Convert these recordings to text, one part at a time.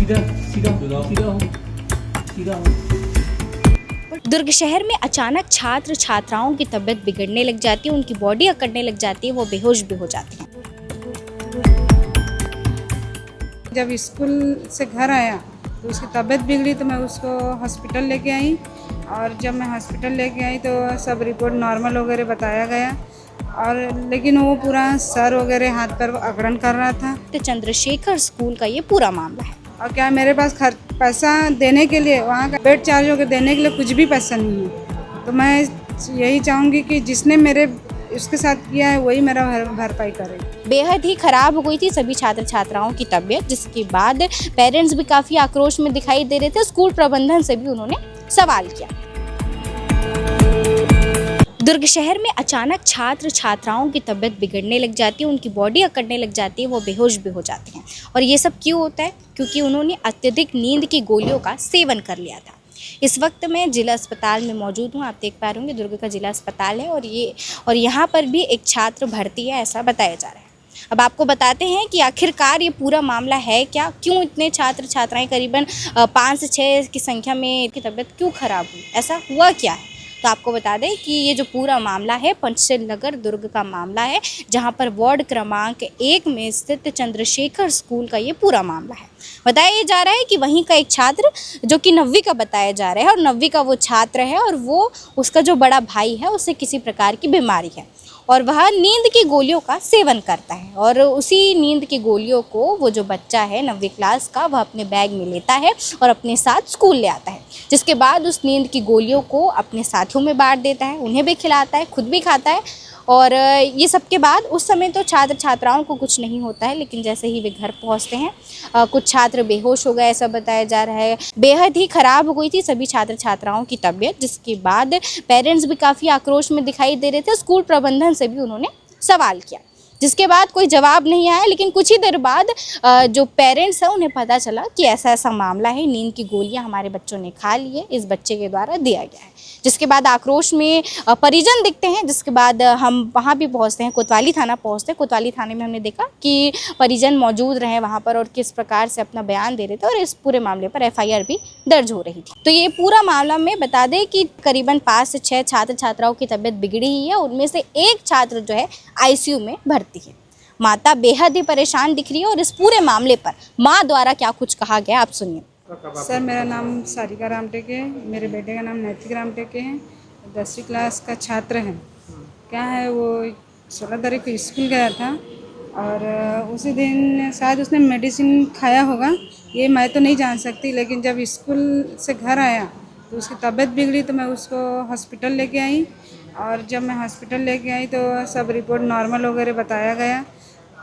सीधा सीधा सीधा हो सीधा हो। दुर्ग शहर में अचानक छात्र छात्राओं की तबीयत बिगड़ने लग जाती है, उनकी बॉडी अकड़ने लग जाती है, वो बेहोश भी हो जाते हैं। जब स्कूल से घर आया तो उसकी तबीयत बिगड़ी तो मैं उसको हॉस्पिटल लेके आई और जब मैं हॉस्पिटल लेके आई तो सब रिपोर्ट नॉर्मल वगैरह बताया गया और लेकिन वो पूरा सर वगैरह हाथ पर अकड़न कर रहा था। तो चंद्रशेखर स्कूल का ये पूरा मामला है। और क्या मेरे पास पैसा देने के लिए, वहाँ का बेड चार्ज वगैरह देने के लिए कुछ भी पैसा नहीं है। तो मैं यही चाहूँगी कि जिसने मेरे उसके साथ किया है वही मेरा भरपाई करे। बेहद ही खराब हो गई थी सभी छात्र छात्राओं की तबीयत, जिसके बाद पेरेंट्स भी काफ़ी आक्रोश में दिखाई दे रहे थे। स्कूल प्रबंधन से भी उन्होंने सवाल किया। दुर्ग शहर में अचानक छात्र छात्राओं की तबीयत बिगड़ने लग जाती है, उनकी बॉडी अकड़ने लग जाती है, वो बेहोश भी हो जाते हैं। और ये सब क्यों होता है? क्योंकि उन्होंने अत्यधिक नींद की गोलियों का सेवन कर लिया था। इस वक्त मैं जिला अस्पताल में मौजूद हूँ। आप देख पा रहे होंगे दुर्ग का जिला अस्पताल है और यहाँ पर भी एक छात्र भर्ती है, ऐसा बताया जा रहा है। अब आपको बताते हैं कि आखिरकार ये पूरा मामला है क्या, क्यों इतने छात्र छात्राएं करीबन 5 से 6 की संख्या में इनकी तबीयत क्यों खराब हुई, ऐसा हुआ क्या है। तो आपको बता दें कि ये जो पूरा मामला है पंचशील नगर दुर्ग का मामला है, जहां पर वार्ड क्रमांक 1 में स्थित चंद्रशेखर स्कूल का ये पूरा मामला है। बताया जा रहा है कि वहीं का एक छात्र जो कि 9वीं का बताया जा रहा है और 9वीं का वो छात्र है और वो उसका जो बड़ा भाई है उसे किसी प्रकार की बीमारी है और वह नींद की गोलियों का सेवन करता है और उसी नींद की गोलियों को वो जो बच्चा है 9वीं क्लास का वह अपने बैग में लेता है और अपने साथ स्कूल ले आता है, जिसके बाद उस नींद की गोलियों को अपने साथियों में बांट देता है, उन्हें भी खिलाता है, खुद भी खाता है। और ये सब के बाद उस समय तो छात्र छात्राओं को कुछ नहीं होता है, लेकिन जैसे ही वे घर पहुंचते हैं कुछ छात्र बेहोश हो गए, ऐसा बताया जा रहा है। बेहद ही खराब हो गई थी सभी छात्र छात्राओं की तबीयत, जिसके बाद पेरेंट्स भी काफ़ी आक्रोश में दिखाई दे रहे थे। स्कूल प्रबंधन से भी उन्होंने सवाल किया, जिसके बाद कोई जवाब नहीं आया। लेकिन कुछ ही देर बाद जो पेरेंट्स हैं उन्हें पता चला कि ऐसा ऐसा मामला है, नींद की गोलियां हमारे बच्चों ने खा ली है, इस बच्चे के द्वारा दिया गया है। जिसके बाद आक्रोश में परिजन दिखते हैं, जिसके बाद हम वहां भी पहुंचते हैं, कोतवाली थाना पहुंचते हैं। कोतवाली थाने में हमने देखा कि परिजन मौजूद रहे वहां पर और किस प्रकार से अपना बयान दे रहे थे और इस पूरे मामले पर FIR भी दर्ज हो रही थी। तो ये पूरा मामला में बता दें कि करीबन 5 से 6 छात्र छात्राओं की तबीयत बिगड़ी ही है, उनमें से एक छात्र जो है ICU में भर्ती है। माता बेहद ही परेशान दिख रही है और इस पूरे मामले पर माँ द्वारा क्या कुछ कहा गया आप सुनिए। सर, मेरा नाम सारिका रामटेके है, मेरे बेटे का नाम नैतिक रामटेके है, 10वीं क्लास का छात्र है। क्या है, वो 16 तारीख को स्कूल गया था और उसी दिन शायद उसने मेडिसिन खाया होगा, ये मैं तो नहीं जान सकती। लेकिन जब स्कूल से घर आया तो उसकी तबीयत बिगड़ी तो मैं उसको हॉस्पिटल लेके आई और जब मैं हॉस्पिटल लेके आई तो सब रिपोर्ट नॉर्मल वगैरह बताया गया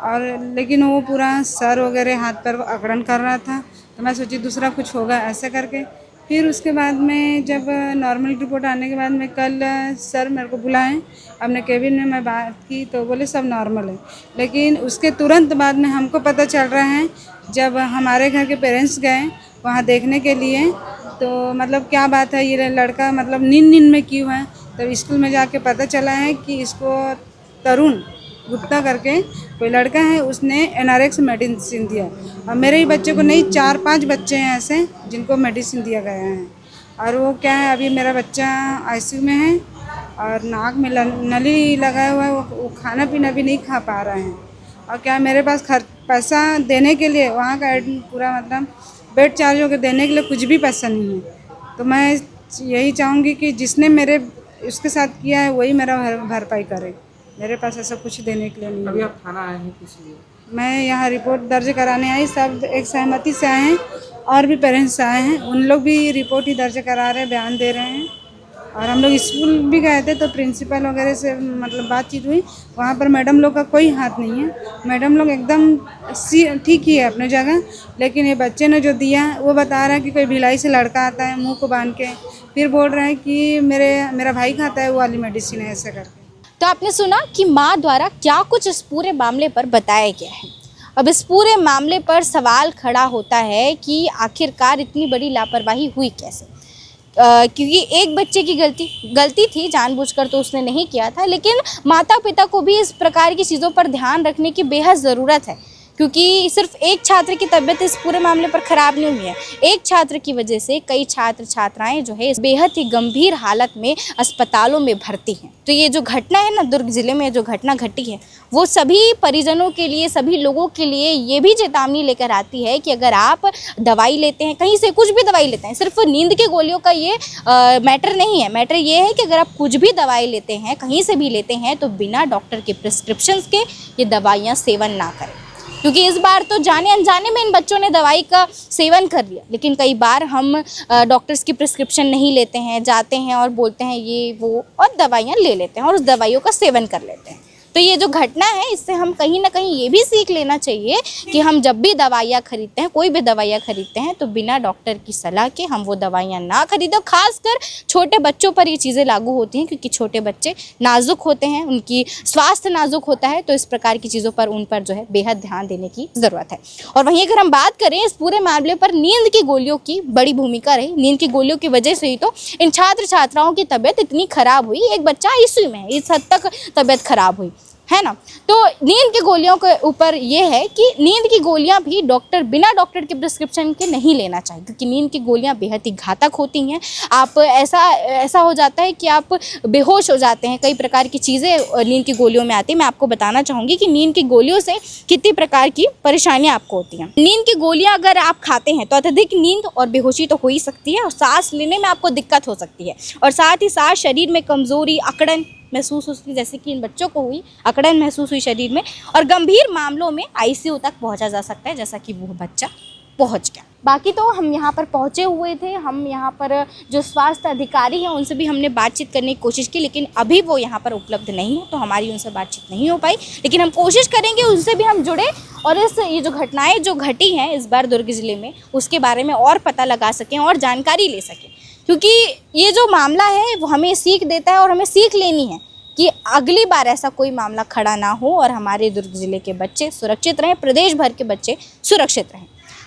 और लेकिन वो पूरा सर वगैरह हाथ पर अकड़न कर रहा था। तो मैं सोची दूसरा कुछ होगा ऐसे करके। फिर उसके बाद में जब नॉर्मल रिपोर्ट आने के बाद में कल सर मेरे को बुलाएं, अपने केबिन में मैं बात की तो बोले सब नॉर्मल है। लेकिन उसके तुरंत बाद में हमको पता चल रहा है, जब हमारे घर के पेरेंट्स गए वहाँ देखने के लिए तो मतलब क्या बात है, ये लड़का मतलब नींद में क्यों है। तब स्कूल में जाके पता चला है कि इसको तरुण गुप्ता करके कोई लड़का है, उसने NRX मेडिसिन दिया और मेरे ही बच्चे को नहीं 4-5 बच्चे हैं ऐसे जिनको मेडिसिन दिया गया है। और वो क्या है, अभी मेरा बच्चा ICU में है और नाक में नली लगाया हुआ है, वो खाना पीना भी नहीं खा पा रहा है। और क्या मेरे पास पैसा देने के लिए, वहाँ का पूरा मतलब बेड चार्ज वगैरह देने के लिए कुछ भी पैसा नहीं है। तो मैं यही चाहूँगी कि जिसने मेरे उसके साथ किया है वही मेरा भरपाई करे, मेरे पास ऐसा कुछ देने के लिए नहीं है। अभी आप थाना आए हैं किस लिए? मैं यहाँ रिपोर्ट दर्ज कराने आई, सब एक सहमति से आए हैं और भी पेरेंट्स आए हैं, उन लोग भी रिपोर्ट ही दर्ज करा रहे हैं, बयान दे रहे हैं। और हम लोग स्कूल भी गए थे तो प्रिंसिपल वगैरह से मतलब बातचीत हुई, वहाँ पर मैडम लोग का कोई हाथ नहीं है, मैडम लोग एकदम ठीक ही है अपने जगह। लेकिन ये बच्चे ने जो दिया वो बता रहा है कि कोई भिलाई से लड़का आता है मुँह को बांध के, फिर बोल रहा है कि मेरा भाई खाता है वो वाली मेडिसिन है, ऐसा करके। तो आपने सुना कि माँ द्वारा क्या कुछ इस पूरे मामले पर बताया गया है। अब इस पूरे मामले पर सवाल खड़ा होता है कि आखिरकार इतनी बड़ी लापरवाही हुई कैसे। क्योंकि एक बच्चे की गलती थी, जानबूझकर तो उसने नहीं किया था, लेकिन माता पिता को भी इस प्रकार की चीज़ों पर ध्यान रखने की बेहद ज़रूरत है क्योंकि सिर्फ एक छात्र की तबीयत इस पूरे मामले पर खराब नहीं हुई है, एक छात्र की वजह से कई छात्र छात्राएं जो है बेहद ही गंभीर हालत में अस्पतालों में भर्ती हैं। तो ये जो घटना है ना, दुर्ग जिले में जो घटना घटी है, वो सभी परिजनों के लिए, सभी लोगों के लिए ये भी चेतावनी लेकर आती है कि अगर आप दवाई लेते हैं, कहीं से कुछ भी दवाई लेते हैं, सिर्फ नींद के गोलियों का ये मैटर नहीं है। मैटर ये है कि अगर आप कुछ भी दवाई लेते हैं, कहीं से भी लेते हैं, तो बिना डॉक्टर के प्रिस्क्रिप्शन के ये दवाइयाँ सेवन ना करें। क्योंकि इस बार तो जाने अनजाने में इन बच्चों ने दवाई का सेवन कर लिया, लेकिन कई बार हम डॉक्टर्स की प्रिस्क्रिप्शन नहीं लेते हैं, जाते हैं और बोलते हैं ये वो, और दवाइयाँ ले लेते हैं और उस दवाइयों का सेवन कर लेते हैं। तो ये जो घटना है, इससे हम कहीं ना कहीं ये भी सीख लेना चाहिए कि हम जब भी दवाइयाँ खरीदते हैं, कोई भी दवाइयाँ खरीदते हैं, तो बिना डॉक्टर की सलाह के हम वो दवाइयाँ ना खरीदें। खासकर छोटे बच्चों पर ये चीज़ें लागू होती हैं, क्योंकि छोटे बच्चे नाजुक होते हैं, उनकी स्वास्थ्य नाजुक होता है, तो इस प्रकार की चीज़ों पर उन पर जो है बेहद ध्यान देने की ज़रूरत है। और वहीं अगर हम बात करें इस पूरे मामले पर, नींद की गोलियों की बड़ी भूमिका रही। नींद की गोलियों की वजह से ही तो इन छात्र छात्राओं की तबीयत इतनी ख़राब हुई। एक बच्चा ICU में है, इस हद तक तबीयत ख़राब हुई है ना। तो नींद की गोलियों के ऊपर ये है कि नींद की गोलियां भी बिना डॉक्टर के प्रिस्क्रिप्शन के नहीं लेना चाहिए, क्योंकि नींद की गोलियां बेहद ही घातक होती हैं। आप ऐसा हो जाता है कि आप बेहोश हो जाते हैं। कई प्रकार की चीज़ें नींद की गोलियों में आती हैं। मैं आपको बताना चाहूँगी कि नींद की गोलियों से कितनी प्रकार की परेशानियाँ आपको होती हैं। नींद की गोलियाँ अगर आप खाते हैं तो अत्यधिक नींद और बेहोशी तो हो ही सकती है, और सांस लेने में आपको दिक्कत हो सकती है, और साथ ही साथ शरीर में कमज़ोरी, अकड़न महसूस होती, जैसे कि इन बच्चों को हुई, अकड़न महसूस हुई शरीर में, और गंभीर मामलों में ICU तक पहुंचा जा सकता है, जैसा कि वो बच्चा पहुंच गया। बाकी तो हम यहाँ पर पहुँचे हुए थे, हम यहाँ पर जो स्वास्थ्य अधिकारी हैं उनसे भी हमने बातचीत करने की कोशिश की, लेकिन अभी वो यहाँ पर उपलब्ध नहीं है, तो हमारी उनसे बातचीत नहीं हो पाई। लेकिन हम कोशिश करेंगे उनसे भी हम जुड़े और ये जो घटनाएँ जो घटी हैं इस बार दुर्ग ज़िले में, उसके बारे में और पता लगा सकें और जानकारी ले सकें, क्योंकि ये जो मामला है वो हमें सीख देता है और हमें सीख लेनी है कि अगली बार ऐसा कोई मामला खड़ा ना हो और हमारे दुर्ग ज़िले के बच्चे सुरक्षित रहें, प्रदेश भर के बच्चे सुरक्षित रहें।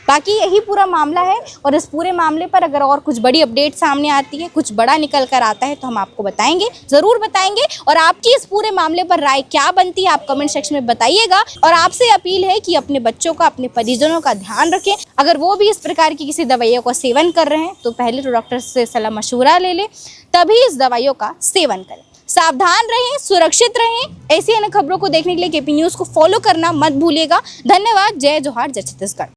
बाकी यही पूरा मामला है, और इस पूरे मामले पर अगर और कुछ बड़ी अपडेट सामने आती है, कुछ बड़ा निकल कर आता है, तो हम आपको बताएंगे, ज़रूर बताएंगे। और आपकी इस पूरे मामले पर राय क्या बनती है, आप कमेंट सेक्शन में बताइएगा। और आपसे अपील है कि अपने बच्चों का, अपने परिजनों का ध्यान रखें। अगर वो भी इस प्रकार की किसी दवाइयों का सेवन कर रहे हैं तो पहले तो डॉक्टर से सलाह मशवरा ले लें, तभी इस दवाइयों का सेवन करें। सावधान रहें, सुरक्षित रहें। ऐसी अन्य खबरों को देखने के लिए KP न्यूज़ को फॉलो करना मत भूलिएगा। धन्यवाद। जय जोहार, जय छत्तीसगढ़।